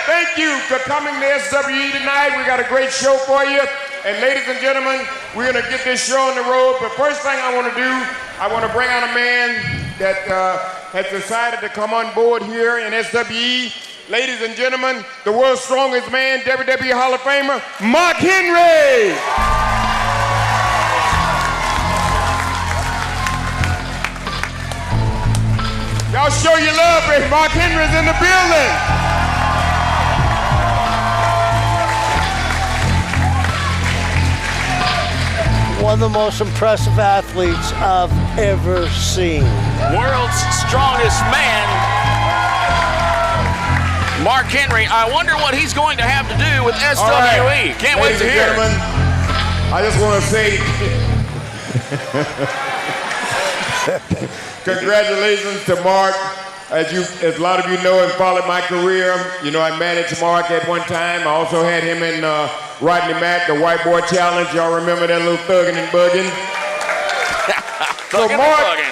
thank you for coming to SWE tonight. We got a great show for you. And ladies and gentlemen, we're going to get this show on the road. But first thing I want to do, I want to bring out a man that has decided to come on board here in SWE. Ladies and gentlemen, the world's strongest man, WWE Hall of Famer, Mark Henry. Y'all show your love, baby. Mark Henry's in the building. One of the most impressive athletes I've ever seen. World's strongest man, Mark Henry. I wonder what he's going to have to do with SWE. Right. Can't wait to hear. Gentlemen, I just want to say congratulations to Mark. As a lot of you know and followed my career, you know I managed Mark at one time. I also had him in Rodney Mack, the White Boy Challenge. Y'all remember that little thugging and bugging? So Mark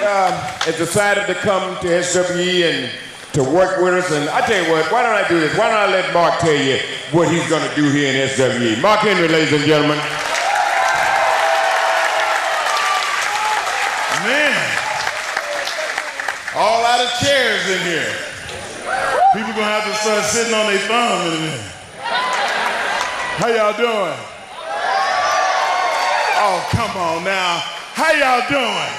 has decided to come to SWE and to work with us. And I tell you what, why don't I do this? Why don't I let Mark tell you what he's going to do here in SWE? Mark Henry, ladies and gentlemen. Man, all out of chairs in here. People gonna have to start sitting on their thumb in a minute. How y'all doing? Oh, come on now. How y'all doing?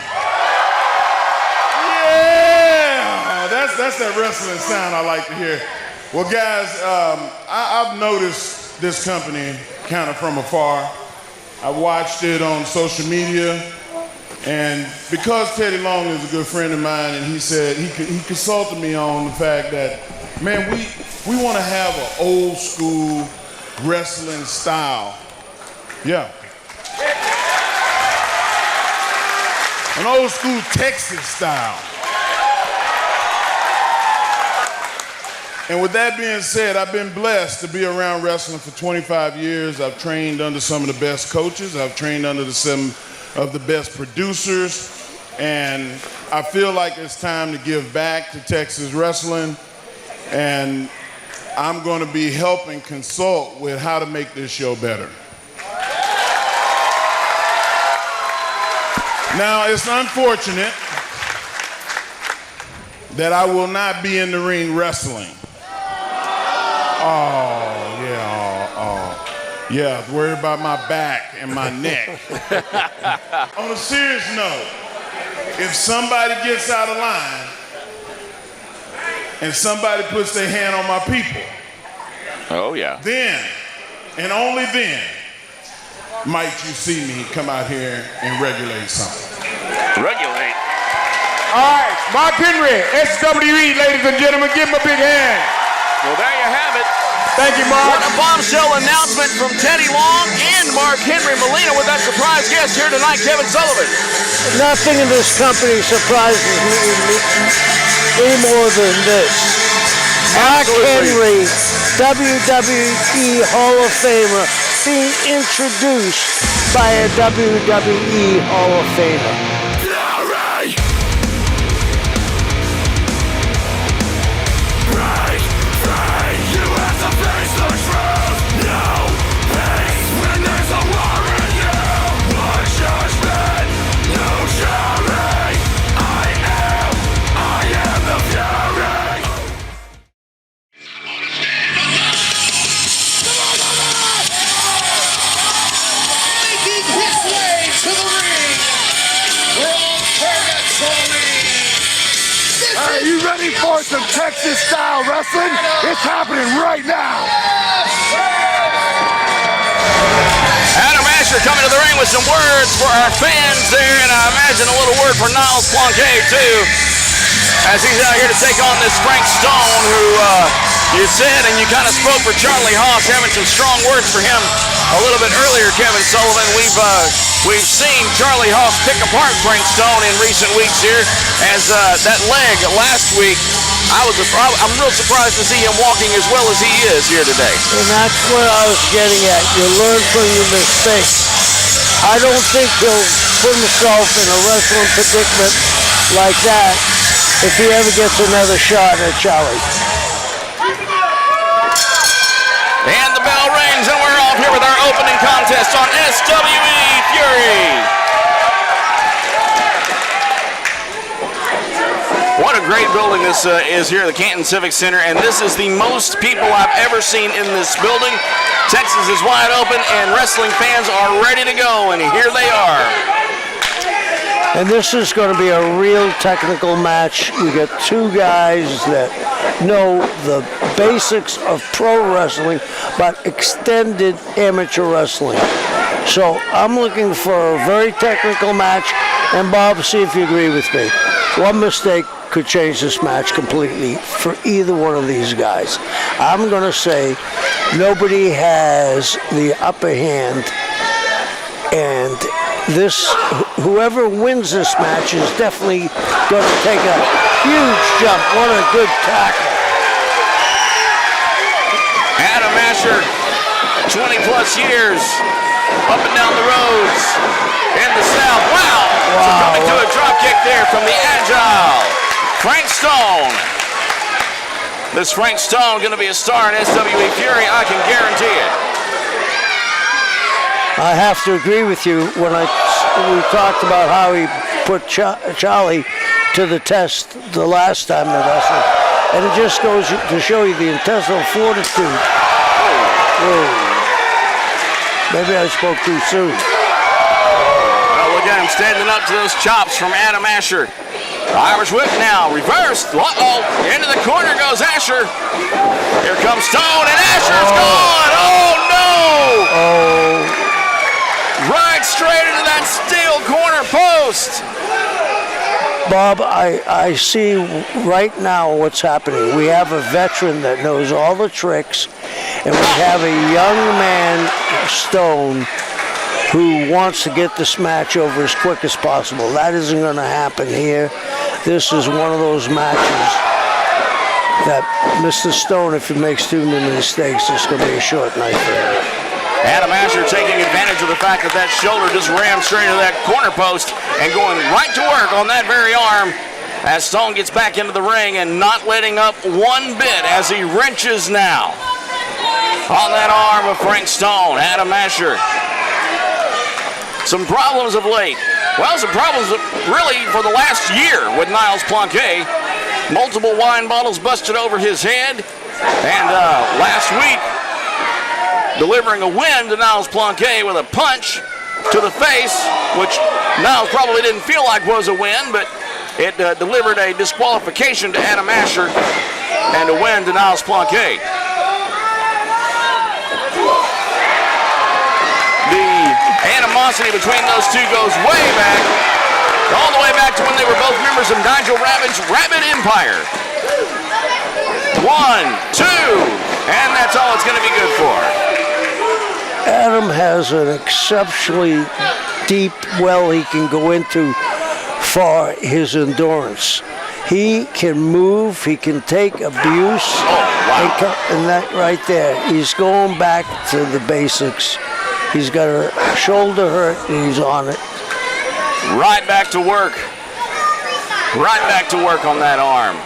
Yeah! That's that wrestling sound I like to hear. Well, guys, I've noticed this company kind of from afar. I watched it on social media. And because Teddy Long is a good friend of mine, and he said, he consulted me on the fact that, man, we want to have an old school wrestling style. Yeah. An old school Texas style. And with that being said, I've been blessed to be around wrestling for 25 years. I've trained under some of the best coaches. I've trained under some of the best producers, and I feel like it's time to give back to Texas wrestling, and I'm going to be helping consult with how to make this show better. Now, it's unfortunate that I will not be in the ring wrestling. Yeah, worried about my back and my neck. On a serious note, if somebody gets out of line and somebody puts their hand on my people, then, and only then, might you see me come out here and regulate something. Regulate? All right, Mark Henry, SWE, ladies and gentlemen, give him a big hand. Well, there you have it. Thank you, Mark. What a bombshell announcement from Teddy Long and Mark Henry. Melina with that surprise guest here tonight, Kevin Sullivan. Nothing in this company surprises me any more than this. Mark Henry, WWE Hall of Famer, being introduced by a WWE Hall of Famer. You ready for some Texas-style wrestling? It's happening right now. Adam Asher coming to the ring with some words for our fans there, and I imagine a little word for Niles Plonk too, as he's out here to take on this Frank Stone, who you said, and you kind of spoke for Charlie Haas, having some strong words for him a little bit earlier, Kevin Sullivan. We've seen Charlie Haas pick apart Frank Stone in recent weeks here, as that leg last week, I'm real surprised to see him walking as well as he is here today. And that's what I was getting at. You learn from your mistakes. I don't think he'll put himself in a wrestling predicament like that if he ever gets another shot at Charlie. with our opening contest on SWE Fury. What a great building this is here at the Canton Civic Center, and this is the most people I've ever seen in this building. Texas is wide open, and wrestling fans are ready to go, and here they are. And this is going to be a real technical match. We got two guys that know the basics of pro wrestling, but extended amateur wrestling. So I'm looking for a very technical match, and Bob, see if you agree with me. One mistake could change this match completely for either one of these guys. I'm going to say nobody has the upper hand, and whoever wins this match is definitely going to take a huge jump. What a good tackle. Adam Asher, 20 plus years, up and down the roads in the South. Wow. Coming to a drop kick there from the agile Frank Stone. This Frank Stone going to be a star in SWE Fury, I can guarantee it. I have to agree with you when we talked about how he put Charlie to the test the last time they wrestled. And it just goes to show you the intestinal fortitude. Whoa. Maybe I spoke too soon. Well, look at him standing up to those chops from Adam Asher. Irish whip now, reversed. Uh-oh, into the corner goes Asher. Here comes Stone, and Asher's gone. Oh, no! Right straight into that steel corner post. Bob, I see right now what's happening. We have a veteran that knows all the tricks, and we have a young man, Stone, who wants to get this match over as quick as possible. That isn't going to happen here. This is one of those matches that Mr. Stone, if he makes too many mistakes, it's going to be a short night for him. Adam Asher taking advantage of the fact that that shoulder just rammed straight into that corner post and going right to work on that very arm as Stone gets back into the ring and not letting up one bit as he wrenches now on that arm of Frank Stone. Adam Asher. Some problems of late. Well, some problems really for the last year with Niles Plonk. Multiple wine bottles busted over his head. And last week, delivering a win to Niles Plonk with a punch to the face, which Niles probably didn't feel like was a win, but it delivered a disqualification to Adam Asher and a win to Niles Plonk. Animosity between those two goes way back, all the way back to when they were both members of Nigel Rabid's Rabid Empire. 1, 2, and that's all it's going to be good for. Adam has an exceptionally deep well he can go into for his endurance. He can move, he can take abuse, and that right there, he's going back to the basics. He's got a shoulder hurt, and he's on it. Right back to work. Right back to work on that arm.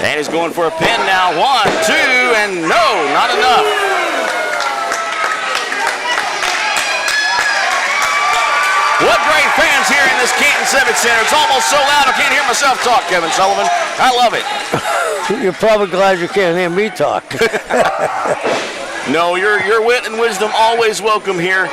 And he's going for a pin now. 1, 2, and no, not enough. What great fans here in this Canton Civic Center. It's almost so loud I can't hear myself talk, Kevin Sullivan. I love it. You're probably glad you can't hear me talk. No, your wit and wisdom always welcome here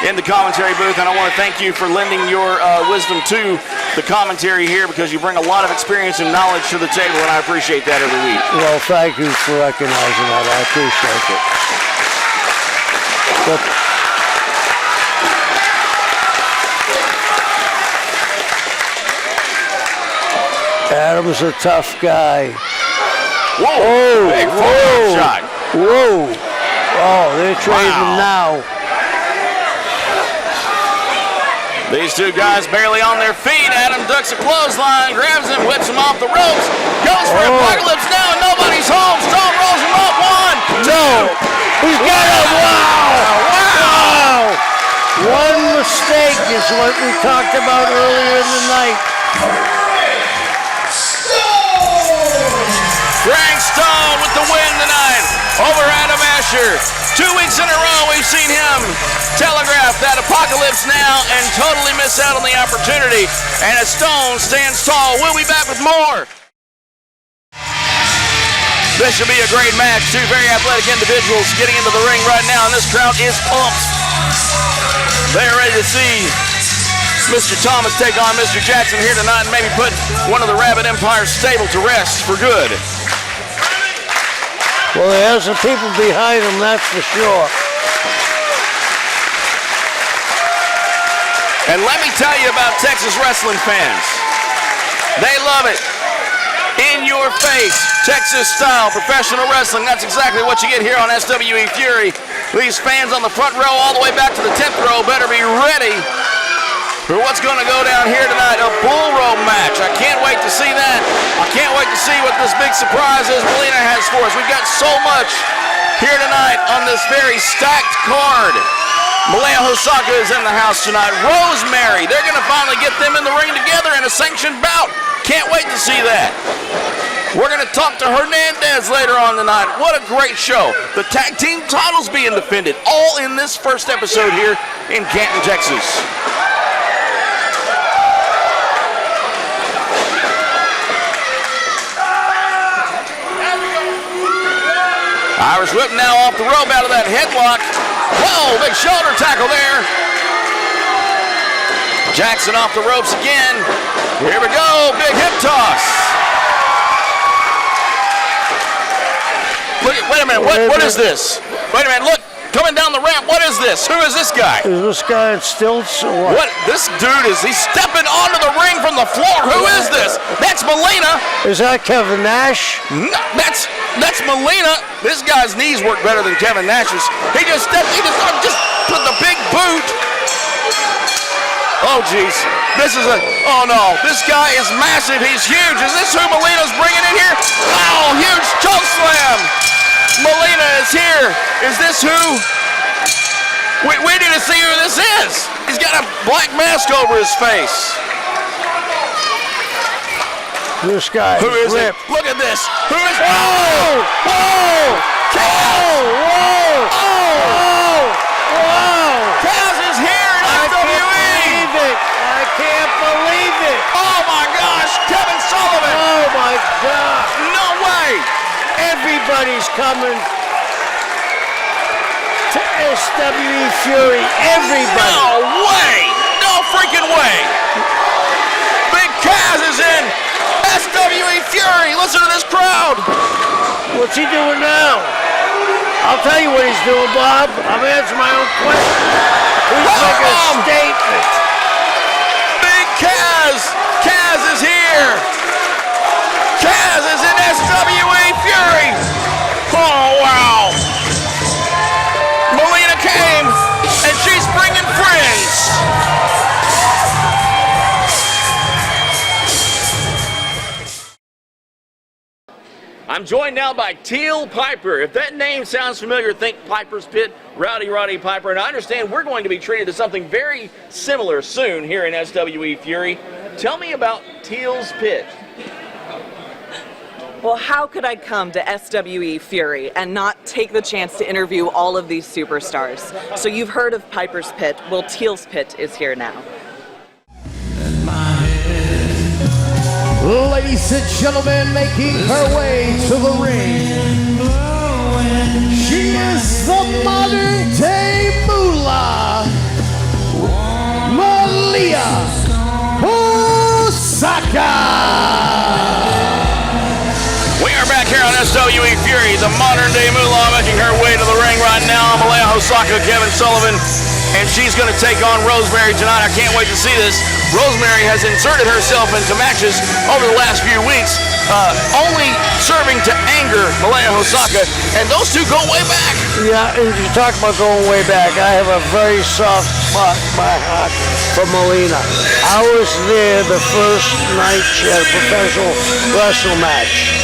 in the commentary booth, and I want to thank you for lending your wisdom to the commentary here because you bring a lot of experience and knowledge to the table, and I appreciate that every week. Well, thank you for recognizing that. I appreciate it. But Adam's a tough guy. Whoa! Big forearm shot. Whoa! Oh, they're trading now. These two guys barely on their feet. Adam ducks a clothesline, grabs him, whips him off the ropes, goes for Apocalypse now, and nobody's home. Stone rolls him up. 1, 2. He's got him. Wow! One mistake is what we talked about earlier in the night. Frank Stone with the win tonight. over Adam Asher. 2 weeks in a row, we've seen him telegraph that apocalypse now and totally miss out on the opportunity. And as Stone stands tall, we'll be back with more. This should be a great match. Two very athletic individuals getting into the ring right now, and this crowd is pumped. They're ready to see Mr. Thomas take on Mr. Jackson here tonight and maybe put one of the Rabid Empire's stable to rest for good. Well, he has some people behind him, that's for sure. And let me tell you about Texas wrestling fans. They love it. In your face, Texas style professional wrestling. That's exactly what you get here on SWE Fury. These fans on the front row all the way back to the 10th row better be ready for what's going to go down here tonight, a bull rope match. I can't wait to see that. I can't wait to see what this big surprise is Melina has for us. We've got so much here tonight on this very stacked card. Malaya Hosaka is in the house tonight. Rosemary, they're going to finally get them in the ring together in a sanctioned bout. Can't wait to see that. We're going to talk to Hernandez later on tonight. What a great show. The tag team titles being defended, all in this first episode here in Canton, Texas. Irish whip now off the rope out of that headlock. Whoa, big shoulder tackle there. Jackson off the ropes again. Here we go, big hip toss. Look, wait a minute, what is this? Wait a minute, look, coming down the ramp, what is this? Who is this guy? Is this guy in stilts or what? This dude he's stepping onto the ring from the floor. Who is this? That's Melina. Is that Kevin Nash? No, that's Melina. This guy's knees work better than Kevin Nash's. He just put the big boot. Oh, jeez. Oh no, this guy is massive. He's huge. Is this who Melina's bringing in here? Oh, huge choke slam. Melina is here. Is this who? We need to see who this is. He's got a black mask over his face. This guy. Who is it? Look at this. Who is it? Whoa! Whoa! Kaz! Whoa! Whoa! Whoa! Kaz is here in WWE! I can't believe it! Oh my gosh! Kevin Sullivan! Oh my God! No way! Everybody's coming to SWE Fury. Everybody! No way! No freaking way! Big Kaz is in SWE Fury! Listen to this crowd! What's he doing now? I'll tell you what he's doing, Bob. I'm answering my own question. He's making a statement. Big Kaz! Kaz is here! Kaz is in SWE Fury! Oh, wow! Melina came, and she's bringing friends! I'm joined now by Teal Piper. If that name sounds familiar, think Piper's Pit, Rowdy Roddy Piper. And I understand we're going to be treated to something very similar soon here in SWE Fury. Tell me about Teal's Pit. Well, how could I come to SWE Fury and not take the chance to interview all of these superstars? So you've heard of Piper's Pit. Well, Teal's Pit is here now. Ladies and gentlemen, making her way to the ring, she is the modern day Moolah, Malia Hosaka. We are back here on SWE Fury, the modern day Moolah making her way to the ring right now. Malaya Hosaka, Kevin Sullivan, and she's going to take on Rosemary tonight. I can't wait to see this. Rosemary has inserted herself into matches over the last few weeks, only serving to anger Malaya Hosaka, and those two go way back. Yeah, if you talk about going way back, I have a very soft spot in my heart for Melina. I was there the first night she had a professional wrestle match.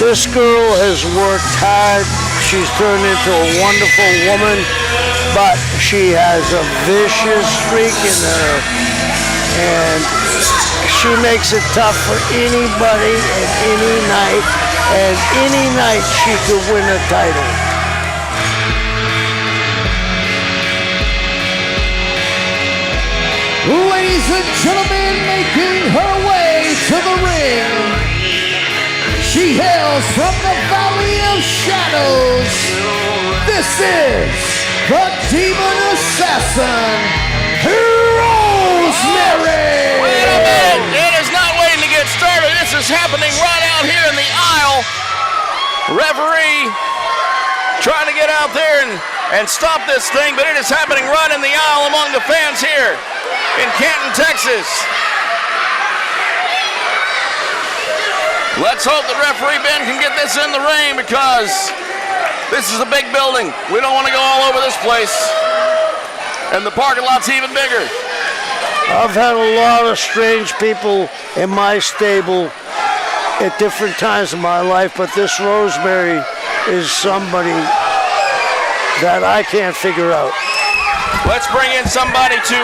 This girl has worked hard. She's turned into a wonderful woman, but she has a vicious streak in her, and she makes it tough for anybody at any night and any night she could win a title. Ladies and gentlemen, making her way to the ring. She hails from the Valley of Shadows. This is the Demon Assassin, Rosemary. Wait a minute. It is not waiting to get started. This is happening right out here in the aisle. Referee trying to get out there and stop this thing, but it is happening right in the aisle among the fans here in Canton, Texas. Let's hope that referee Ben can get this in the ring, because this is a big building. We don't want to go all over this place. And the parking lot's even bigger. I've had a lot of strange people in my stable at different times in my life, but this Rosemary is somebody that I can't figure out. Let's bring in somebody to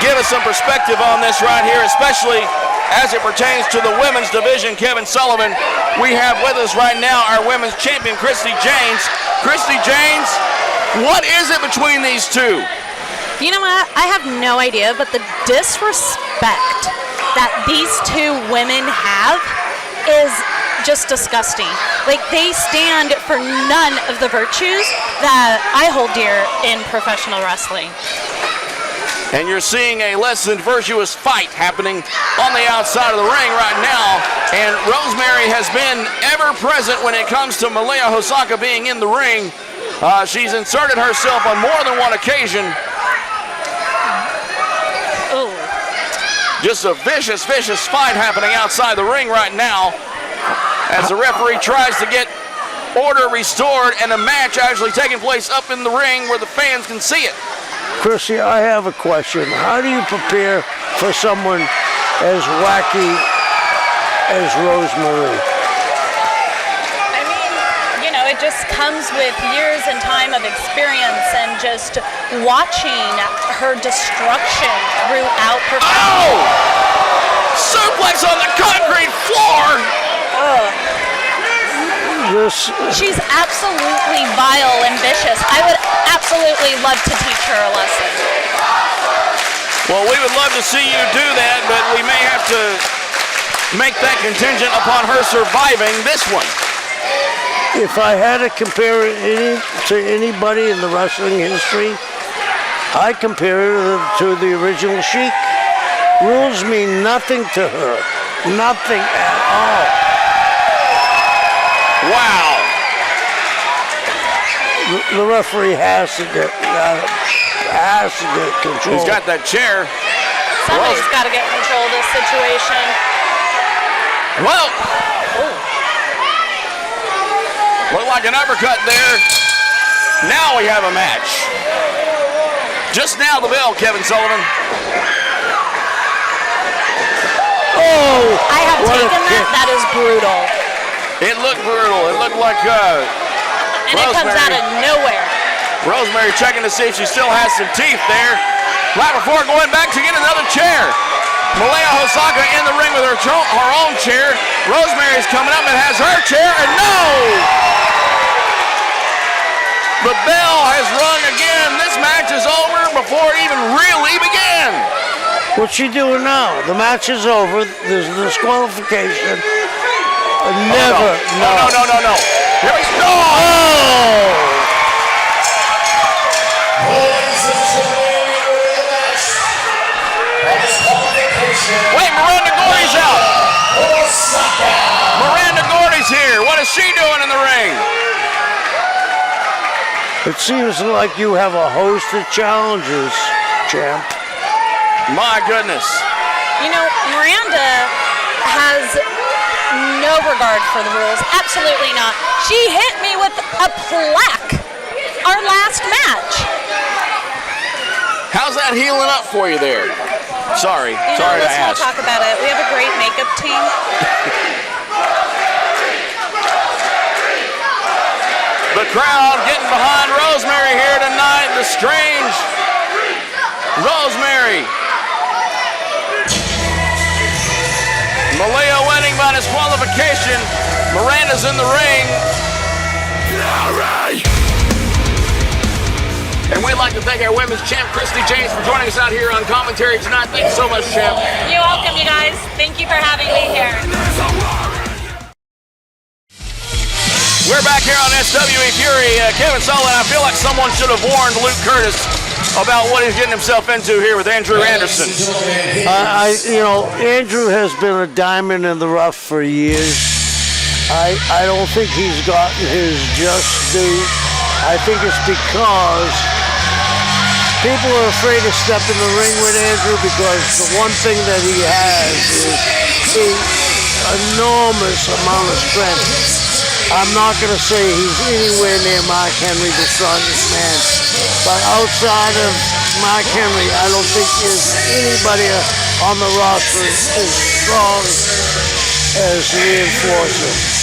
give us some perspective on this right here, especially as it pertains to the women's division. Kevin Sullivan, we have with us right now our women's champion, Christy Janes. Christy Janes, what is it between these two? You know what? I have no idea, but the disrespect that these two women have is just disgusting. Like, they stand for none of the virtues that I hold dear in professional wrestling. And you're seeing a less than virtuous fight happening on the outside of the ring right now. And Rosemary has been ever present when it comes to Malia Hosaka being in the ring. She's inserted herself on more than one occasion. Ooh. Just a vicious, vicious fight happening outside the ring right now, as the referee tries to get order restored and a match actually taking place up in the ring where the fans can see it. Chrissy, I have a question. How do you prepare for someone as wacky as Rosemary? I mean, you know, it just comes with years and time of experience and just watching her destruction throughout professional. Oh! Suplex on the concrete floor! She's absolutely vile and vicious. I would absolutely love to teach her a lesson. Well, we would love to see you do that, but we may have to make that contingent upon her surviving this one. If I had to compare it to anybody in the wrestling history, I compare her to the original Sheik. Rules mean nothing to her. Nothing at all. Wow. The referee has to get control. He's got that chair. Somebody's got to get control of this situation. Well, looked like an uppercut there. Now we have a match. Just now the bell, Kevin Sullivan. Oh! I have taken that. That is brutal. It looked brutal. It looked like and Rosemary. It comes out of nowhere. Rosemary checking to see if she still has some teeth there. Right before going back to get another chair. Malia Hosaka in the ring with her own chair. Rosemary's coming up and has her chair, and no! The bell has rung again. This match is over before it even really began. What's she doing now? The match is over. There's a disqualification. Never. No. Here we go. Oh! Wait, Miranda Gordy's out. Miranda Gordy's here. What is she doing in the ring? It seems like you have a host of challenges, champ. My goodness. You know, Miranda has no regard for the rules. Absolutely not. She hit me with a plaque our last match. How's that healing up for you there? Sorry to let's not ask. talk about it. We have a great makeup team. The crowd getting behind Rosemary here tonight. The strange Rosemary. Malia winning by disqualification. Miranda's in the ring. And we'd like to thank our women's champ, Christy James, for joining us out here on commentary tonight. Thanks so much, champ. You're welcome, you guys. Thank you for having me here. We're back here on SWE Fury. Kevin Sullivan, I feel like someone should have warned Luke Curtis about what he's getting himself into here with Andrew Anderson. Andrew has been a diamond in the rough for years. I don't think he's gotten his just due. I think it's because people are afraid to step in the ring with Andrew because the one thing that he has is an enormous amount of strength. I'm not going to say he's anywhere near Mark Henry, the strongest man, but outside of Mark Henry, I don't think there's anybody on the roster as strong as the Enforcer.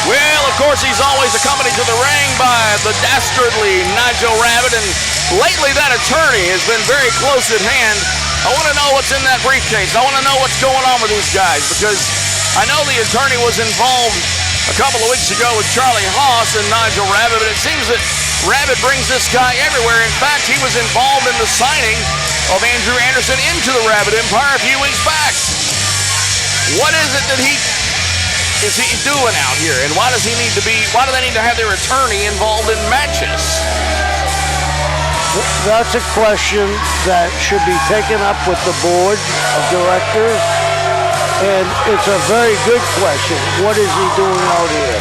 Well, of course, he's always accompanied to the ring by the dastardly Nigel Rabid, and lately that attorney has been very close at hand. I want to know what's in that briefcase. I want to know what's going on with these guys, because I know the attorney was involved a couple of weeks ago with Charlie Haas and Nigel Rabid, but it seems that Rabid brings this guy everywhere. In fact, he was involved in the signing of Andrew Anderson into the Rabid Empire a few weeks back. What is it that he doing out here, and why do they need to have their attorney involved in matches? That's a question that should be taken up with the board of directors, and it's a very good question. What is he doing out here?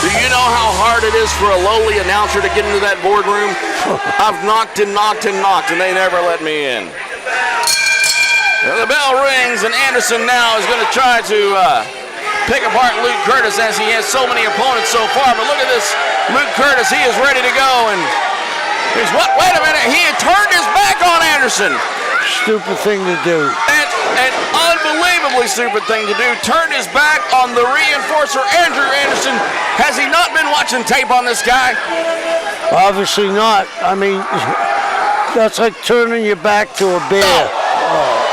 Do you know how hard it is for a lowly announcer to get into that boardroom? I've knocked and knocked and knocked, and they never let me in. Well, the bell rings, and Anderson now is going to try to pick apart Luke Curtis, as he has so many opponents so far. But look at this, Luke Curtis, he is ready to go, and he's what? Wait a minute, he had turned his back on Anderson. Stupid thing to do. An unbelievably stupid thing to do. Turned his back on the reinforcer, Andrew Anderson. Has he not been watching tape on this guy? Obviously not. I mean, that's like turning your back to a bear. Oh.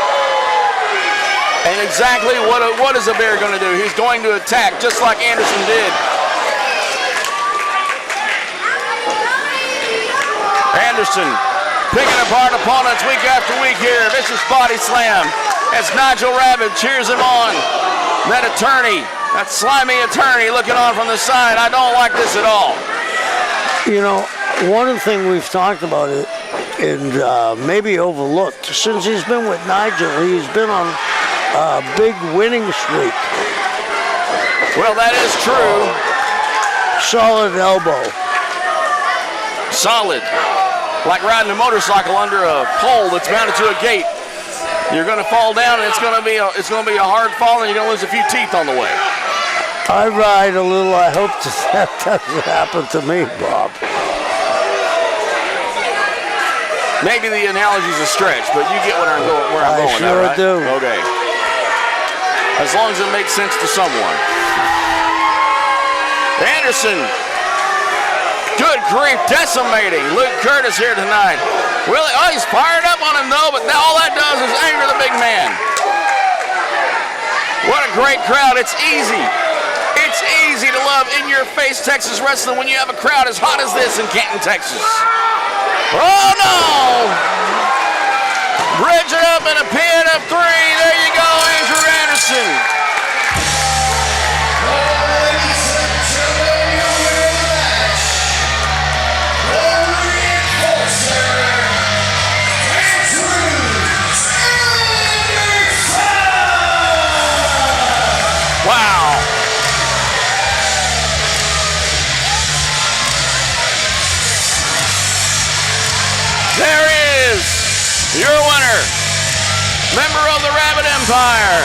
And exactly what is a bear going to do? He's going to attack just like Anderson did. Anderson picking apart opponents week after week here. Vicious body slam as Nigel Rabid cheers him on. That attorney, that slimy attorney looking on from the side. I don't like this at all. You know, one of the things we've talked about it and maybe overlooked, since he's been with Nigel, he's been on a big winning streak. Well, that is true. Solid elbow. Solid. Like riding a motorcycle under a pole that's mounted to a gate. You're going to fall down, and it's going to be a hard fall, and you're going to lose a few teeth on the way. I ride a little. I hope that doesn't happen to me, Bob. Maybe the analogy's a stretch, but you get where I'm going. I sure do. Okay. As long as it makes sense to someone. Anderson. Good grief, decimating Luke Curtis here tonight. Really, he's fired up on him though, but now all that does is anger the big man. What a great crowd. It's easy. It's easy to love in-your-face Texas wrestling when you have a crowd as hot as this in Canton, Texas. Oh no! Bridge it up in a pin of three. There you go, Andrew Anderson. Wow. There is your winner, member of the Rabid Empire,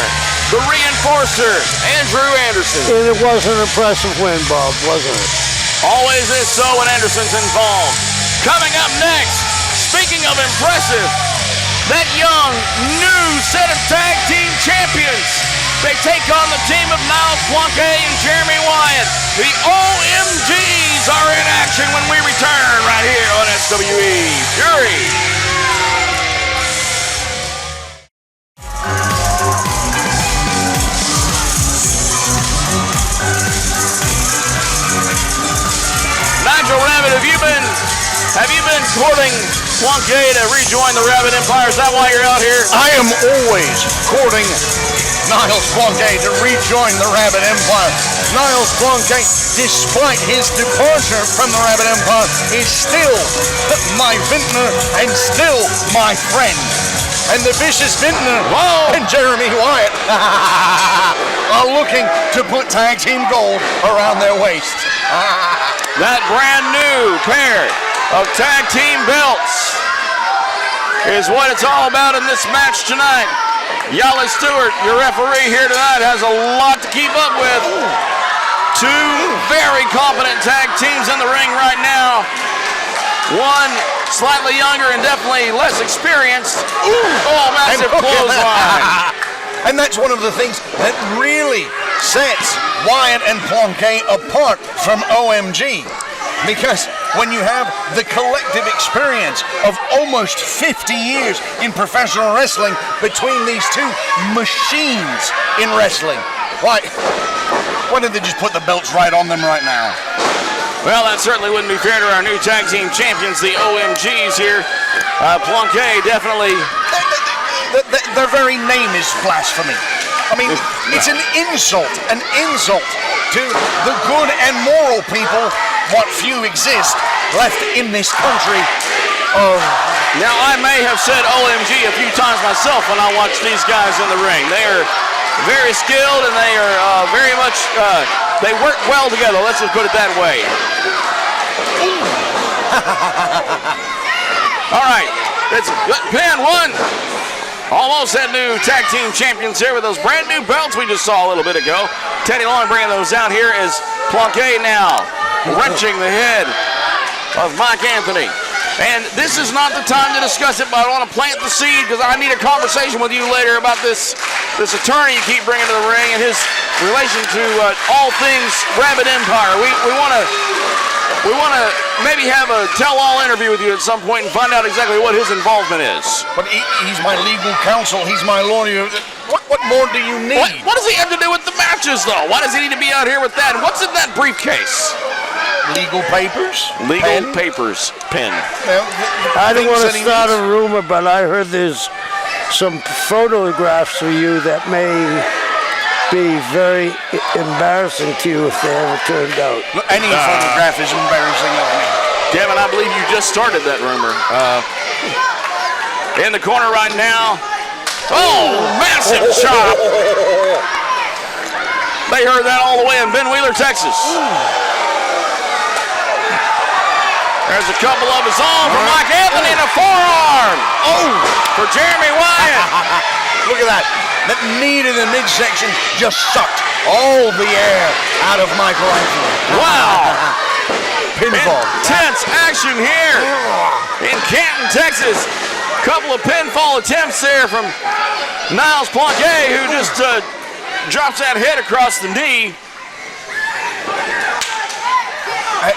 the reinforcer, Andrew Anderson. And it was an impressive win, Bob, wasn't it? Always is so when Anderson's involved. Coming up next, speaking of impressive, that young, new set of tag team champions. They take on the team of Niles, Plonk and Jeremy Wyatt. The OMGs are in action when we return right here on SWE Fury. courting Plonk to rejoin the Rabid Empire. Is that why you're out here? I am always courting Niles Plonk to rejoin the Rabid Empire. Niles Plonk, despite his departure from the Rabid Empire, is still my vintner and still my friend. And the vicious vintner and Jeremy Wyatt are looking to put tag team gold around their waists. That brand new pair of tag team belts is what it's all about in this match tonight. Yali Stewart, your referee here tonight, has a lot to keep up with. Two very competent tag teams in the ring right now. One slightly younger and definitely less experienced. Massive clothesline. And that's one of the things that really sets Wyatt and Plonk apart from OMG. Because when you have the collective experience of almost 50 years in professional wrestling between these two machines in wrestling, why don't they just put the belts right on them right now? Well, that certainly wouldn't be fair to our new tag team champions, the OMGs here. Plonk definitely... Their very name is blasphemy. I mean, it's an insult to the good and moral people, what few exist left in this country. Now, I may have said OMG a few times myself when I watch these guys in the ring. They are very skilled and they are very much, they work well together. Let's just put it that way. All right, it's pin one. Almost had new tag team champions here with those brand new belts we just saw a little bit ago. Teddy Long bringing those down here as Plonk now wrenching the head of Mike Anthony. And this is not the time to discuss it, but I want to plant the seed because I need a conversation with you later about this attorney you keep bringing to the ring and his relation to all things Rabid Empire. We want to maybe have a tell-all interview with you at some point and find out exactly what his involvement is. But he's my legal counsel. He's my lawyer. What more do you need? What does he have to do with the matches, though? Why does he need to be out here with that? And what's in that briefcase? Legal papers. Legal papers. Pen. Well, I don't want to start a rumor, but I heard there's some photographs of you that may be very embarrassing to you if they ever turned out. Look, any photograph is embarrassing of me. Kevin, I believe you just started that rumor. In the corner right now. Massive chop. They heard that all the way in Ben Wheeler, Texas. There's a couple of his own for Mike Anthony and a forearm. For Jeremy Wyatt. Look at that. That knee to the midsection just sucked all the air out of Michael Anthony. Wow. Pinfall. Intense action here in Canton, Texas. Couple of pinfall attempts there from Niles Plonk, who just drops that head across the knee.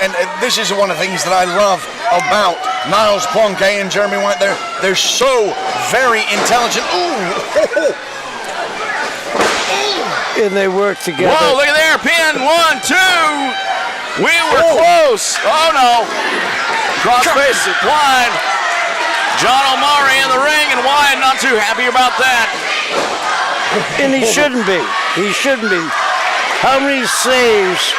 And this is one of the things that I love about Niles Plonk and Jeremy Wyatt. They're so very intelligent. And they work together. Whoa, look at there. Pin 1, 2. We were close. Oh, no. Crossface applied. John Omari in the ring, and Wyatt not too happy about that. And he shouldn't be. He shouldn't be. How many saves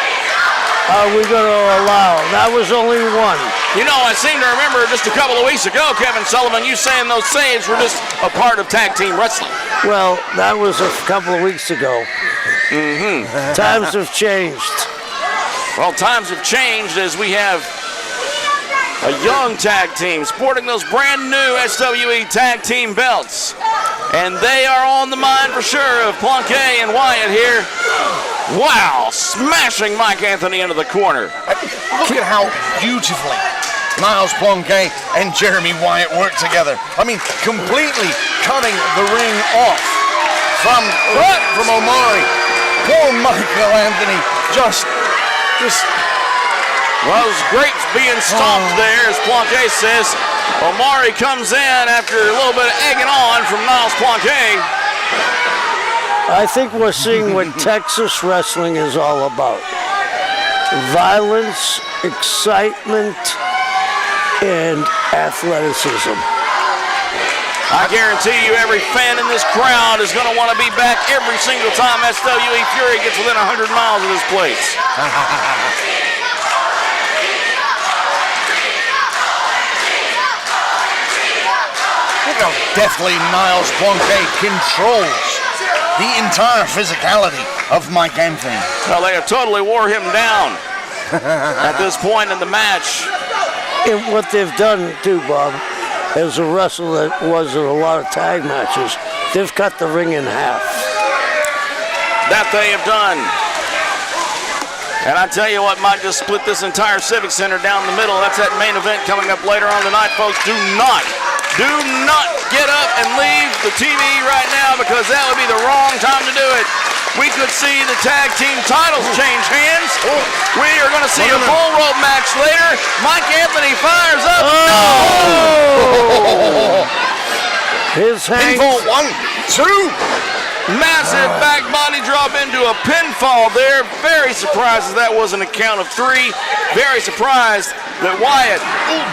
are we going to allow? That was only one. You know, I seem to remember just a couple of weeks ago, Kevin Sullivan, you saying those saves were just a part of tag team wrestling. Well, that was a couple of weeks ago. Times have changed. Well, times have changed as we have a young tag team sporting those brand new SWE tag team belts. And they are on the mind for sure of Plonk and Wyatt here. Wow, smashing Mike Anthony into the corner. Look at how beautifully Niles Plonk and Jeremy Wyatt work together. I mean, completely cutting the ring off from Omari. Poor Michael Anthony just well, it was great being stomped there, as Plonk says. Omari comes in after a little bit of egging on from Niles Plonk. I think we're seeing what Texas wrestling is all about. Violence, excitement, and athleticism. I guarantee you every fan in this crowd is going to want to be back every single time SWE Fury gets within 100 miles of this place. Look how deftly Niles Plonk controls the entire physicality of Mike Anthony. Well, they have totally wore him down at this point in the match. And what they've done too, Bob, as a wrestler that was in a lot of tag matches, they've cut the ring in half. That they have done. And I tell you what might just split this entire Civic Center down the middle. That's that main event coming up later on tonight, folks. Do not get up and leave the TV right now, because that would be the wrong time to do it. We could see the tag team titles change hands. We are going to see a bull rope match later. Mike Anthony fires up. Oh! His hands. Pinfall 1, 2. Massive back body drop into a pinfall there. Very surprised that wasn't a count of 3. Very surprised that Wyatt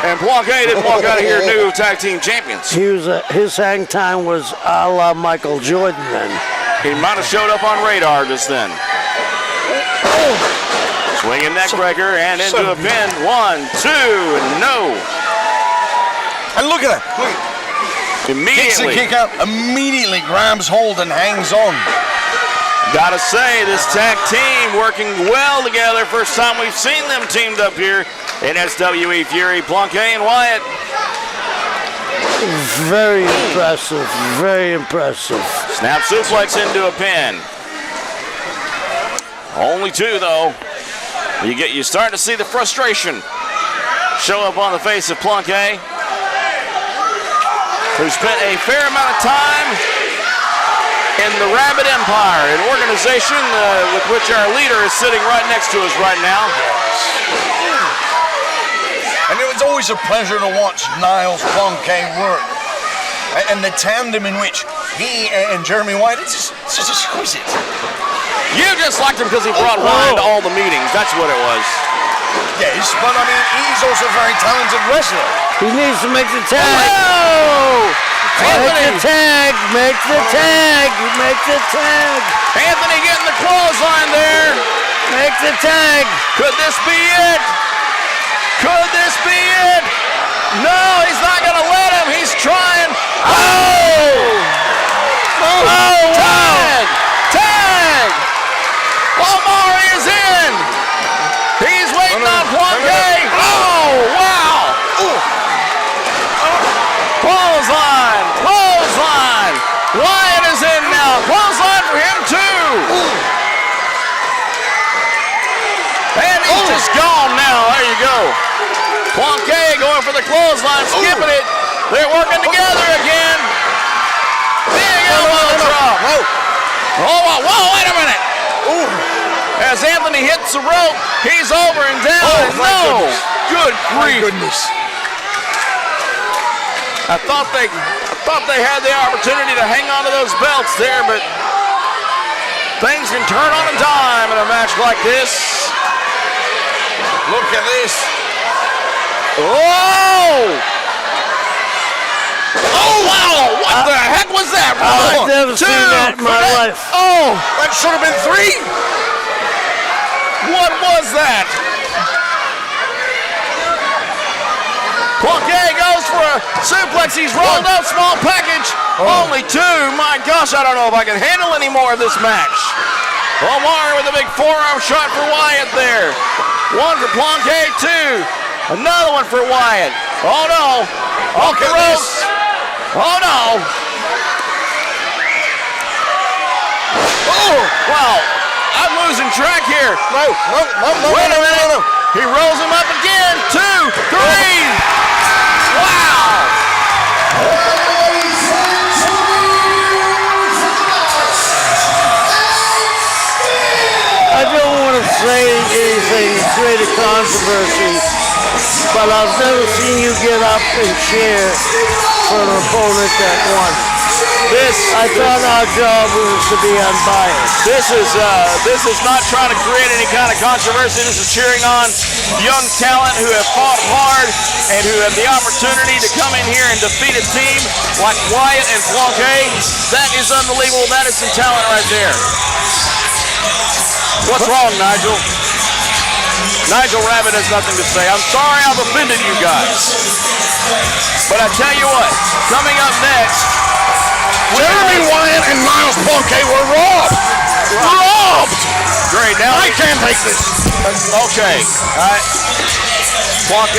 and Plonk didn't walk out of here new tag team champions. His hang time was a la Michael Jordan then. He might have showed up on radar just then. Swinging neck breaker and into a pin. 1, 2, and no. And look at that. Look at that. Kicks and kick out, immediately grabs hold and hangs on. Gotta say, this tag team working well together. First time we've seen them teamed up here in SWE Fury. Plonk and Wyatt. Very impressive, very impressive. Snap suplex into a pin. Only 2 though. You start to see the frustration show up on the face of Plonk, who spent a fair amount of time in the Rabid Empire, an organization with which our leader is sitting right next to us right now. And it was always a pleasure to watch Niles Plonk work. And the tandem in which he and Jeremy Wyatt, it's just exquisite. You just liked him because he brought Wyatt to all the meetings. That's what it was. Yes, but I mean, he's also a very talented wrestler. He needs to make the tag. Oh! Make the tag. Make the tag. Make the tag. Anthony getting the clothesline there. Make the tag. Could this be it? Could this be it? No, he's not going to let him. He's trying. Oh! Oh, wow. Tag! Tag! Omari is in. He's waiting on Plonk. Oh, wow! Clothesline! Clothesline! Wyatt is in now. Clothesline for him too. And he's just gone now. There you go. Plonk going for the clothesline, skipping it. They're working together again. Big elbow drop. Oh, whoa, wait a minute. As Anthony hits the rope, he's over and down. No. Good grief. Goodness. I thought they had the opportunity to hang on to those belts there, but things can turn on a dime in a match like this. Look at this. Oh! Oh, wow! What the heck was that? I've never seen that in my life. Oh! That should have been 3. What was that? Plonk goes for a suplex. He's rolled up, small package. Only 2. My gosh, I don't know if I can handle any more of this match. Omar with a big forearm shot for Wyatt there. 1 for Plonk, 2. Another one for Wyatt. Oh no. Off the ropes. Oh no. Oh, wow. I'm losing track here. No. Wait a minute. He rolls him up again. 2, 3. Wow. I don't want to say anything to create a controversy, but I've never seen you get up and cheer for an opponent that won. I thought our job was to be unbiased. This is not trying to create any kind of controversy. This is cheering on young talent who have fought hard and who have the opportunity to come in here and defeat a team like Wyatt and Plonk. That is unbelievable. That is some talent right there. What's wrong, Nigel? Nigel Rabid has nothing to say. I'm sorry I've offended you guys. But I tell you what, coming up next, Jeremy Wyatt and Niles Plonk were robbed. Robbed. Great. Now I can't take this. Okay. All right. Plonk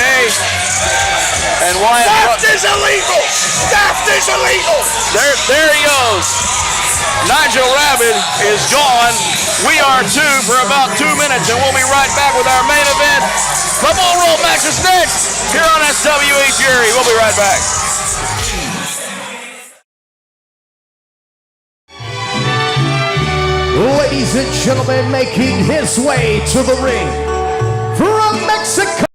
and Wyatt. Theft is illegal. Theft is illegal. There he goes. Nigel Rabid is gone. We are two for about 2 minutes, and we'll be right back with our main event. The Bull Rope match is next here on SWE Fury. We'll be right back. Ladies and gentlemen, making his way to the ring from Mexico.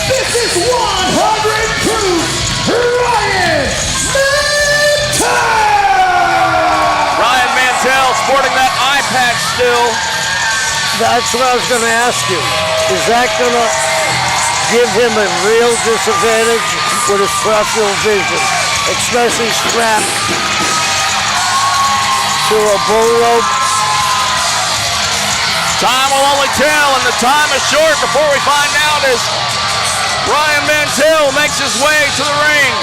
This is 100 proof Ryan Mantell! Ryan Mantell sporting that eye patch still. That's what I was going to ask you. Is that going to give him a real disadvantage with his peripheral vision, especially strapped to a bull rope? Time will only tell, and the time is short before we find out as Ryan Mantell makes his way to the ring.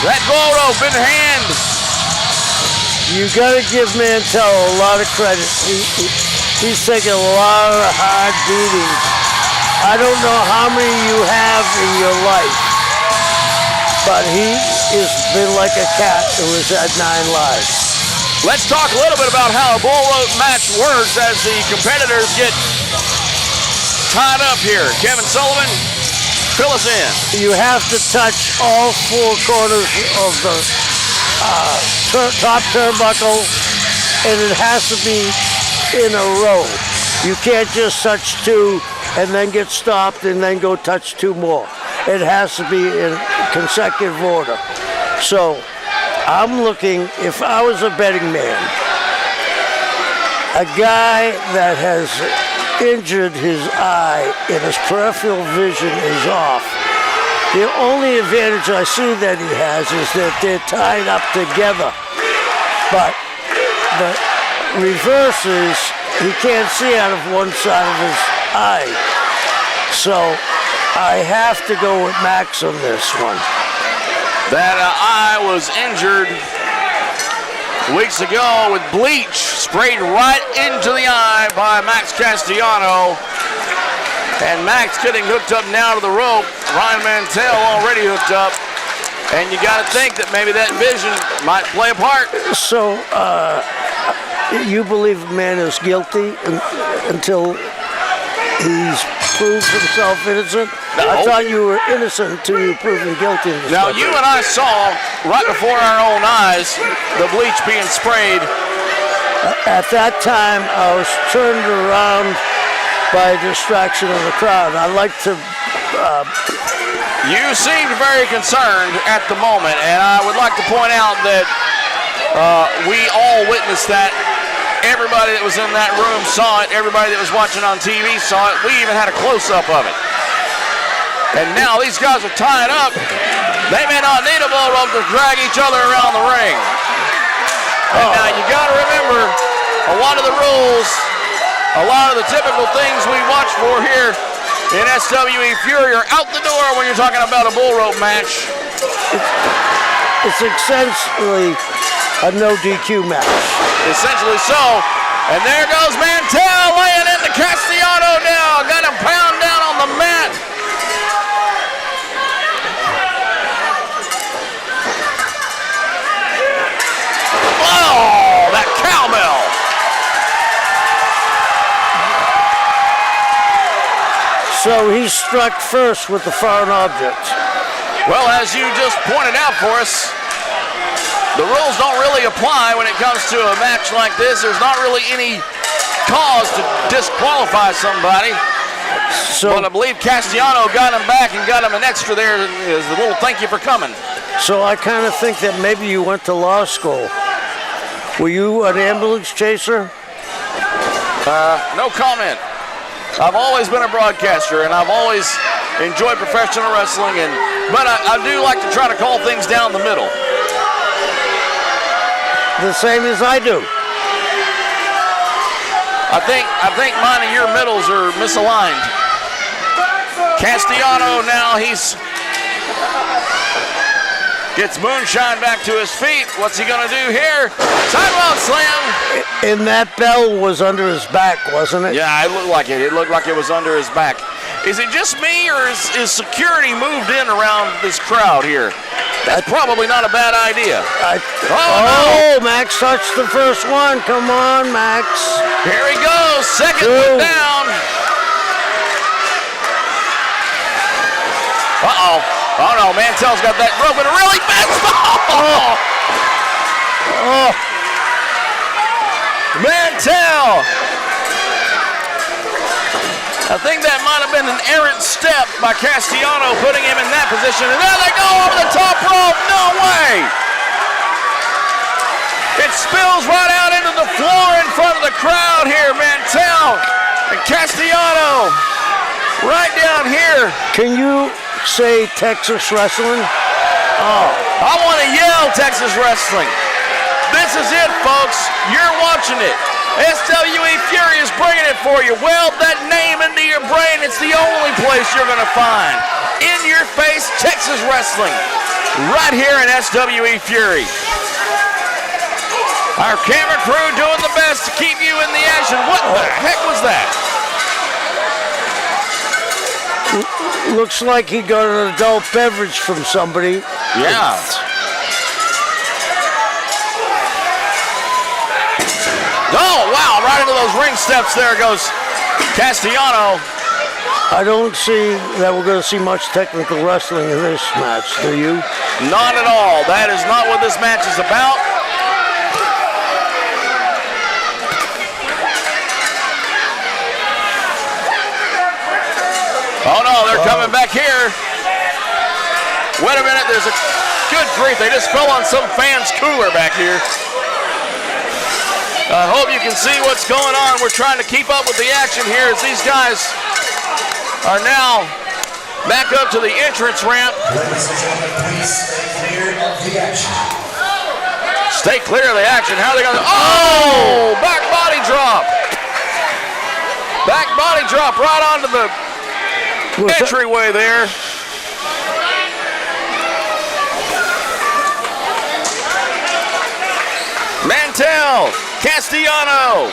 That bull rope in hand. You got to give Mantell a lot of credit. He's taken a lot of hard beatings. I don't know how many you have in your life, but he has been like a cat who has had 9 lives. Let's talk a little bit about how a bull rope match works as the competitors get tied up here. Kevin Sullivan, fill us in. You have to touch all 4 corners of the top turnbuckle, and it has to be in a row. You can't just touch 2 and then get stopped and then go touch 2 more. It has to be in consecutive order. So I'm looking, if I was a betting man, a guy that has injured his eye and his peripheral vision is off, the only advantage I see that he has is that they're tied up together. But the reverse is he can't see out of one side of his eye. So I have to go with Max on this one. That eye was injured weeks ago with bleach sprayed right into the eye by Max Castellanos. And Max getting hooked up now to the rope. Ryan Mantell already hooked up. And you got to think that maybe that vision might play a part. So you believe a man is guilty until he's proved himself innocent? No. I thought you were innocent until you were proven guilty. Now, you and I saw right before our own eyes the bleach being sprayed. At that time, I was turned around by a distraction of the crowd. I like to... You seemed very concerned at the moment, and I would like to point out that we all witnessed that. Everybody that was in that room saw it. Everybody that was watching on TV saw it. We even had a close-up of it. And now these guys are tied up. They may not need a bull rope to drag each other around the ring. And now you got to remember, a lot of the rules, a lot of the typical things we watch for here in SWE Fury are out the door when you're talking about a bull rope match. it's essentially a no DQ match. Essentially so. And there goes Mantell laying into Castellanos now. Got him pound down on the mat. Oh, that cowbell. So he struck first with the foreign object. Well, as you just pointed out for us, the rules don't really apply when it comes to a match like this. There's not really any cause to disqualify somebody. But I believe Castellanos got him back and got him an extra there as a little thank you for coming. So I kind of think that maybe you went to law school. Were you an ambulance chaser? No comment. I've always been a broadcaster, and I've always enjoyed professional wrestling, but I do like to try to call things down the middle. The same as I do. I think mine and your middles are misaligned. Castellanos now gets Moonshine back to his feet. What's he gonna do here? Sidewalk slam. And that bell was under his back, wasn't it? Yeah, it looked like it. It looked like it was under his back. Is it just me, or is security moved in around this crowd here? That's probably not a bad idea. No. Max touched the first one. Come on, Max. Here he goes. Second one down. Uh-oh. Oh, no. Mantell's got that rope and a really fast ball. Oh. Mantell. I think that might have been an errant step by Castellanos, putting him in that position. And there they go over the top rope. No way. It spills right out into the floor in front of the crowd here. Mantell and Castellanos right down here. Can you say Texas wrestling? Oh, I want to yell Texas wrestling. This is it, folks. You're watching it. SWE Fury is bringing it for you. Weld that name into your brain. It's the only place you're going to find in your face Texas wrestling right here in SWE Fury. Our camera crew doing the best to keep you in the action. What the heck was that? Looks like he got an adult beverage from somebody. Yeah. Oh, wow, right into those ring steps there goes Castellanos. I don't see that we're going to see much technical wrestling in this match, do you? Not at all. That is not what this match is about. Oh, no, they're coming back here. Wait a minute, there's a good grief. They just fell on some fan's cooler back here. I hope you can see what's going on. We're trying to keep up with the action here as these guys are now back up to the entrance ramp. Ladies and gentlemen, please stay clear of the action. Stay clear of the action. How are they going to... Oh! Back body drop. Back body drop right onto the entryway there. Mantell, Castellanos.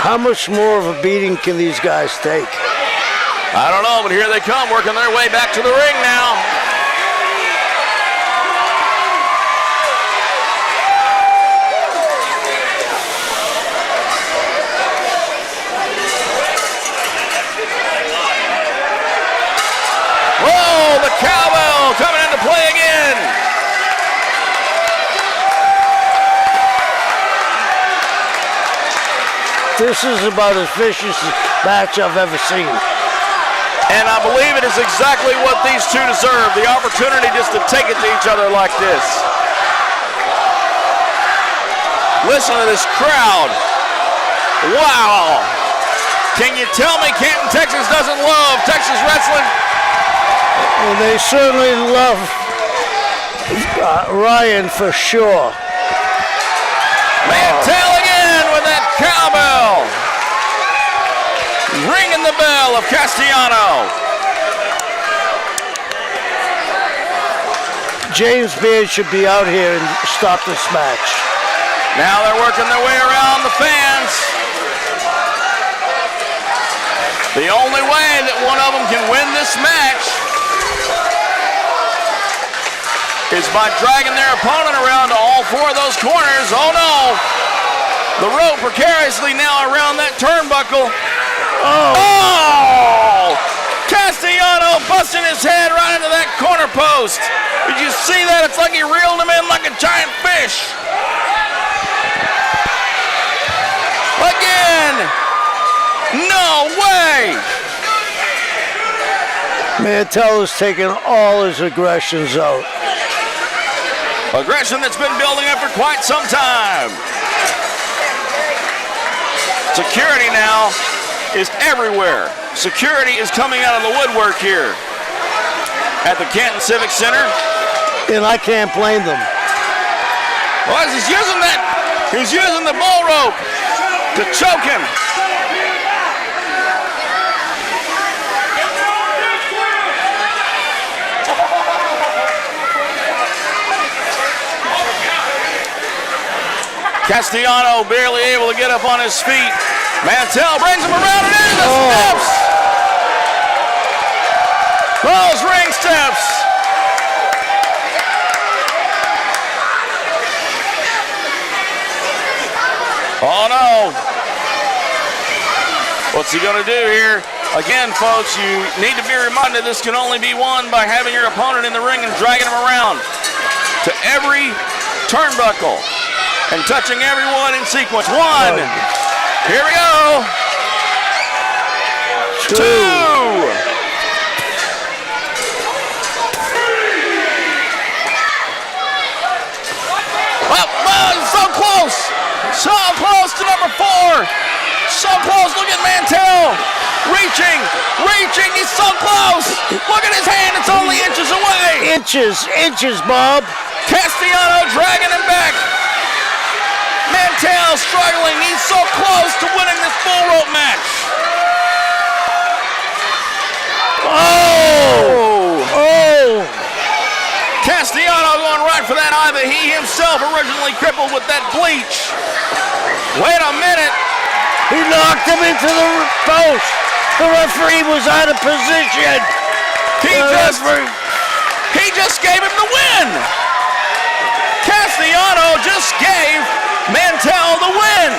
How much more of a beating can these guys take? I don't know, but here they come, working their way back to the ring now. Whoa, the cowbell coming into play again. This is about as vicious a match I've ever seen. And I believe it is exactly what these two deserve, the opportunity just to take it to each other like this. Listen to this crowd. Wow. Can you tell me Canton, Texas doesn't love Texas wrestling? Well, they certainly love Ryan for sure. Mantell again with that cowbell. Ringing the bell of Castellanos. James Beard should be out here and stop this match. Now they're working their way around the fans. The only way that one of them can win this match is by dragging their opponent around to all four of those corners. Oh no! The rope precariously now around that turnbuckle. Oh! Castellanos busting his head right into that corner post. Did you see that? It's like he reeled him in like a giant fish. Again! No way! Mantell is taking all his aggressions out. Aggression that's been building up for quite some time. Security now is everywhere. Security is coming out of the woodwork here at the Canton Civic Center. And I can't blame them. Well, he's using the bull rope to choke him. Castellanos barely able to get up on his feet. Mantell brings him around and into the steps. Those ring steps. Oh no. What's he gonna do here? Again, folks, you need to be reminded this can only be won by having your opponent in the ring and dragging him around to every turnbuckle and touching everyone in sequence. One. Here we go. Two. So close. So close to number 4. So close. Look at Mantell. Reaching. He's so close. Look at his hand. It's only inches away. Inches, Bob. Castellanos dragging him back. Mantell struggling. He's so close to winning this bull rope match. Oh! Castellanos going right for that eye that he himself originally crippled with that bleach. Wait a minute. He knocked him into the post. The referee was out of position. He just gave him the win. Castellanos just gave Mantell the win.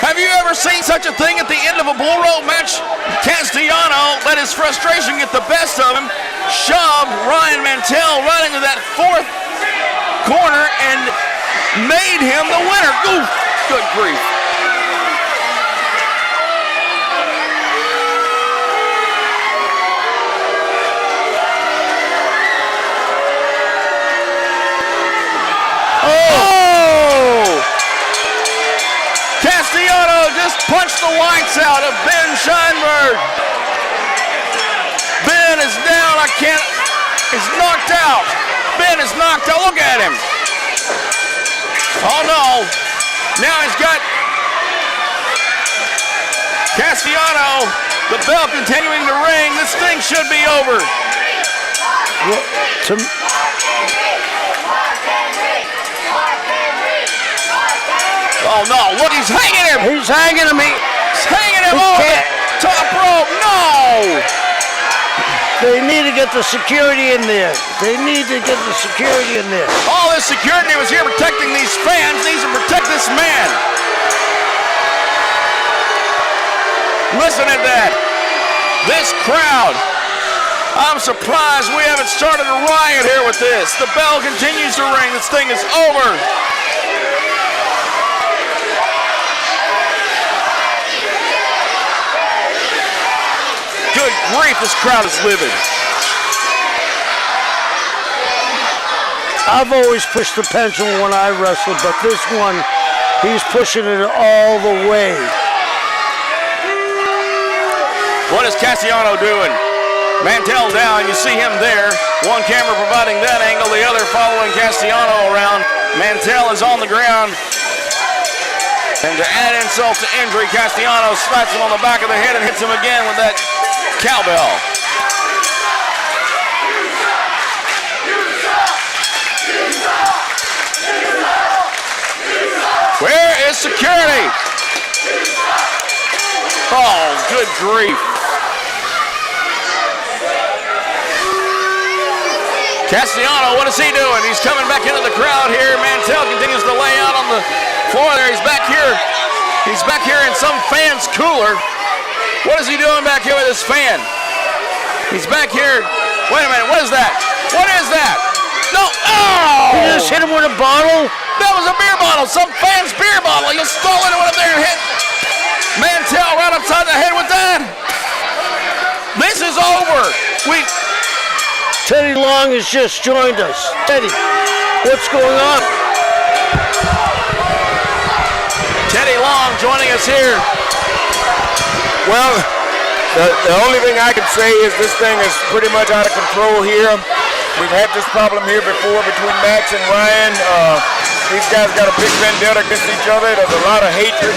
Have you ever seen such a thing at the end of a bull rope match? Castellanos let his frustration get the best of him, shoved Ryan Mantell right into that 4th corner and made him the winner. Ooh, good grief. Castellanos just punched the lights out of Ben Scheinberg. Ben is down. He's knocked out. Ben is knocked out. Look at him. Oh no. Now he's got Castellanos, the bell continuing to ring. This thing should be over. Oh no, look, he's hanging him. He's hanging him. He's hanging him over the top rope. No! They need to get the security in there. All this security was here protecting these fans, needs to protect this man. Listen at that. This crowd. I'm surprised we haven't started a riot here with this. The bell continues to ring. This thing is over. Good grief, this crowd is livid. I've always pushed the pendulum when I wrestled, but this one, he's pushing it all the way. What is Castellanos doing? Mantell down, you see him there. One camera providing that angle, the other following Castellanos around. Mantell is on the ground. And to add insult to injury, Castellanos slaps him on the back of the head and hits him again with that cowbell. security. Oh, good grief. Castellanos, what is he doing? He's coming back into the crowd here. Mantell continues to lay out on the floor there. He's back here. He's back here in some fan's cooler. What is he doing back here with this fan? He's back here. Wait a minute, what is that? What is that? No, oh! You just hit him with a bottle? That was a beer bottle, some fan's beer bottle. He stole it and went up there and hit Mantell right upside the head with that. This is over. Teddy Long has just joined us. Teddy, what's going on? Teddy Long joining us here. Well, the only thing I can say is this thing is pretty much out of control here. We've had this problem here before between Max and Ryan. These guys got a big vendetta against each other. There's a lot of hatred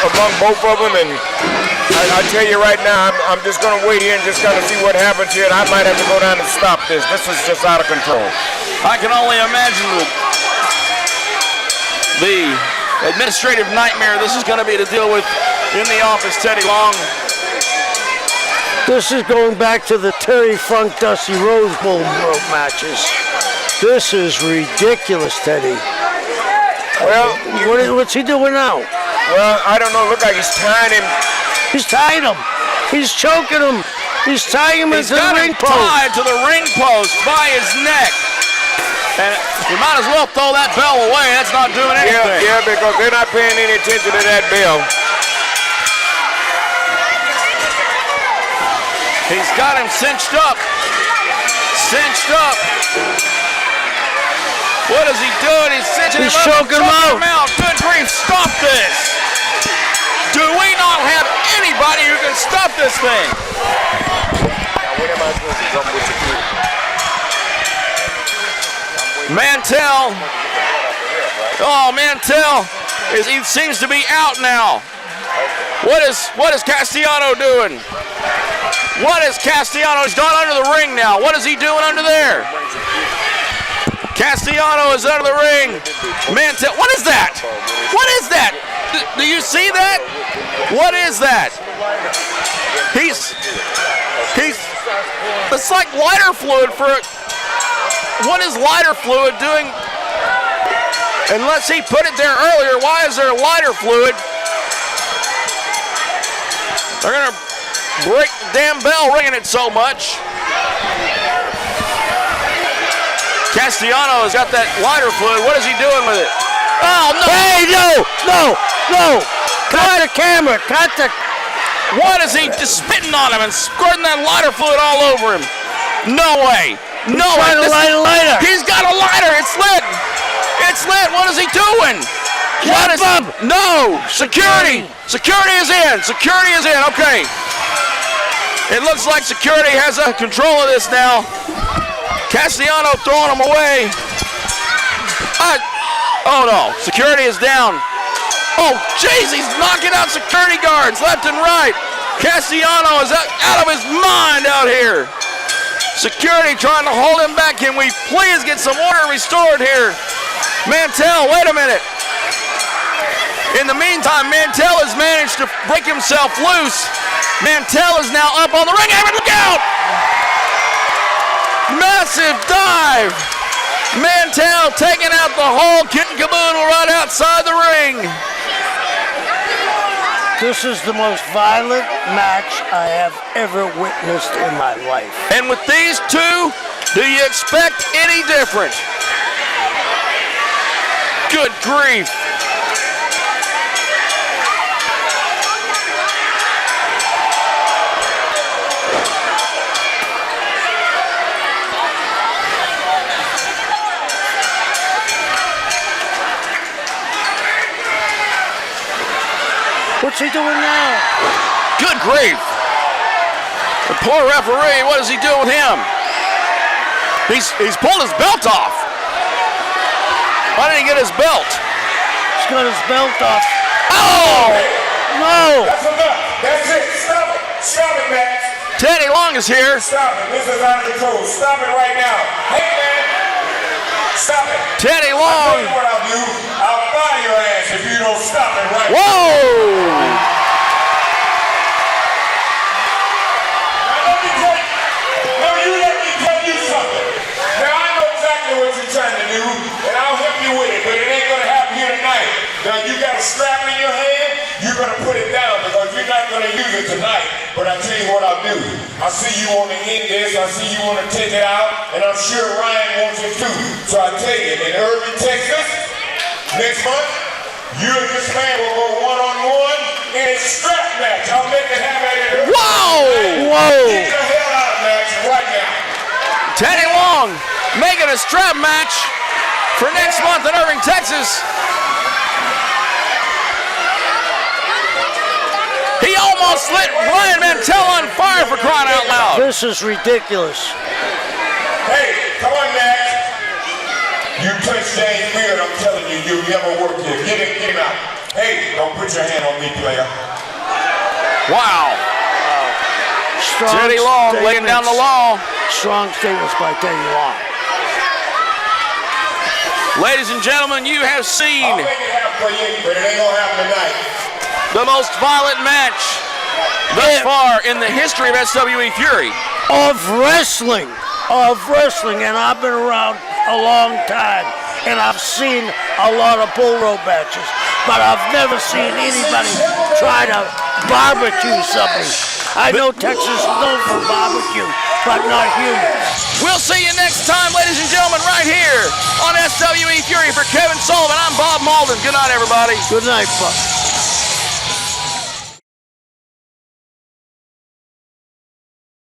among both of them, and I tell you right now, I'm just going to wait here and just kind of see what happens here, and I might have to go down and stop this. This is just out of control. I can only imagine the administrative nightmare this is going to be to deal with in the office, Teddy Long. This is going back to the Terry Funk Dusty Rose Bowl matches. This is ridiculous, Teddy. Well, what's he doing now? Well, I don't know. Look like he's tying him. He's tying him. He's choking him. He's tying him into the ring post. He's got him tied to the ring post by his neck. And you might as well throw that bell away. That's not doing anything. Yeah, because they're not paying any attention to that bell. He's got him cinched up. Cinched up. What is he doing? He's cinching him up. He's choking him out. Good grief, stop this. Do we not have anybody who can stop this thing? Mantell. Oh, Mantell. He seems to be out now. What is Castellanos doing? What is Castellanos? He's gone under the ring now. What is he doing under there? Castellanos is under the ring. Mantell, what is that? What is that? Do you see that? What is that? It's like lighter fluid what is lighter fluid doing? Unless he put it there earlier, why is there lighter fluid? They're gonna break the damn bell ringing it so much. Castellanos has got that lighter fluid. What is he doing with it? Oh, no. Hey, no. Cut the camera. What is he just spitting on him and squirting that lighter fluid all over him? No way. No way. He's trying to light a lighter. He's got a lighter. It's lit. It's lit. What is he doing? No. Security. Security is in. Security is in. Okay. It looks like security has control of this now. Castellanos throwing him away. Oh no, security is down. Oh jeez, he's knocking out security guards left and right. Castellanos is out of his mind out here. Security trying to hold him back. Can we please get some order restored here? Mantell, wait a minute. In the meantime, Mantell has managed to break himself loose. Mantell is now up on the ring apron. Look out! Massive dive. Mantell taking out the whole kit and caboodle right outside the ring. This is the most violent match I have ever witnessed in my life. And with these two, do you expect any different? Good grief. What's he doing now? Good grief. The poor referee, what does he do with him? He's pulled his belt off. Why didn't he get his belt? He's got his belt off. Oh! No! That's enough. That's it. Stop it. Stop it, man. Teddy Long is here. Stop it. This is out of control. Stop it right now. Hey, man. Stop it. Teddy I'll Long. tell you what I'll do. I'll fire your ass if you don't stop it right now. Whoa! Now let me tell you. No, let me tell you something. Now I know exactly what you're trying to do, and I'll help you with it, but it ain't gonna happen here tonight. Now you got a strap in your hand, you're gonna put it down because you're not gonna use it tonight. But I tell you what I'll do. I see you want to end this, I see you want to take it out, and I'm sure Ryan wants it too. So I tell you, in Irving, Texas, next month, you and this man will go one-on-one in a strap match. I'll make it happen at Irving. Whoa! Get the hell out of match right now. Teddy Long making a strap match for next month in Irving, Texas. He almost lit Ryan Mantell on fire, for crying out loud. This is ridiculous. Hey, come on, Max. You touch James Beard, I'm telling you, you'll never work here. Get him out. Hey, don't put your hand on me, player. Wow. Strong Teddy Long laying down the law. Strong statements by Teddy Long. Ladies and gentlemen, you have seen I'll make it happen for you, but it ain't gonna happen tonight. the most violent match thus far in the history of SWE Fury. Of wrestling, and I've been around a long time, and I've seen a lot of bull rope matches, but I've never seen anybody try to barbecue somebody. I know Texas is known for barbecue, but not humans. We'll see you next time, ladies and gentlemen, right here on SWE Fury. For Kevin Sullivan, I'm Bob Malden. Good night, everybody. Good night, Buck.